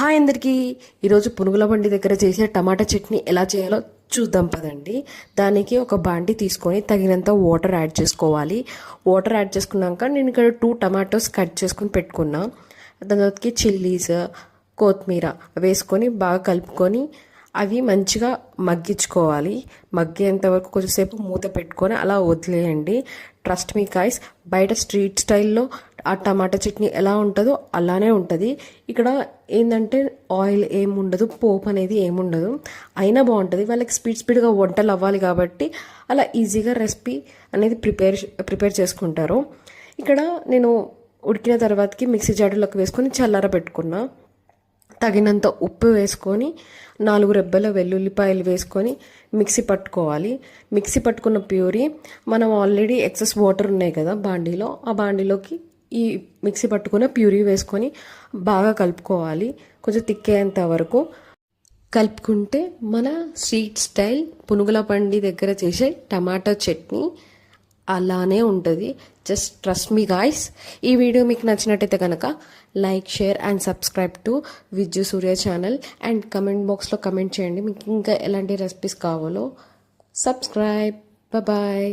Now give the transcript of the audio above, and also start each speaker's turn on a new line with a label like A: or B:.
A: Hi అందరికీ. ఈరోజు పునుగుల బండి దగ్గర చేసే టమాటా చట్నీ ఎలా చేయాలో చూద్దాం పదండి. దానికి ఒక బాండి తీసుకొని తగినంత వాటర్ యాడ్ చేసుకోవాలి. వాటర్ యాడ్ చేసుకున్నాక నేను ఇక్కడ 2 టమాటోస్ కట్ చేసుకొని పెట్టుకున్నా. దాని తర్వాతకి చిల్లీస్, కొత్తిమీర వేసుకొని బాగా కలుపుకొని అవి మంచిగా మగ్గించుకోవాలి. మగ్గేంత వరకు కొంచెంసేపు మూత పెట్టుకొని అలా వదిలేయండి. ట్రస్ట్ మీ గాయ్స్, బయట స్ట్రీట్ స్టైల్లో ఆ టమాటా చట్నీ ఎలా ఉంటుందో అలానే ఉంటుంది. ఇక్కడ ఏంటంటే ఆయిల్ ఏముండదు, పోపు అనేది ఏముండదు, అయినా బాగుంటుంది. వాళ్ళకి స్పీడ్గా వంటలు అవ్వాలి కాబట్టి అలా ఈజీగా రెసిపీ అనేది ప్రిపేర్ చేసుకుంటారు. ఇక్కడ నేను ఉడికిన తర్వాతకి మిక్సీ జాడీలోకి వేసుకొని చల్లార పెట్టుకున్నా. తగినంత ఉప్పు వేసుకొని 4 రెబ్బల వెల్లుల్లిపాయలు వేసుకొని మిక్సీ పట్టుకోవాలి. మిక్సీ పట్టుకున్న ప్యూరీ మనం ఆల్రెడీ ఎక్సెస్ వాటర్ ఉన్నాయి కదా బాండీలో, ఆ బాండీలోకి ఈ మిక్సీ పట్టుకున్న ప్యూరీ వేసుకొని బాగా కలుపుకోవాలి. కొంచెం తిక్కేంత వరకు కలుపుకుంటే మన స్ట్రీట్ స్టైల్ పునుగుల బండి దగ్గర చేసే టమాటా చట్నీ అలానే ఉంటుంది. Just trust me guys. ఈ వీడియో మీకు నచ్చినట్టయితే కనుక like, share and subscribe to Vijju Surya channel and comment బాక్స్లో కమెంట్ చేయండి మీకు ఇంకా ఎలాంటి రెసిపీస్ కావాలో. సబ్స్క్రైబ్. బాయ్.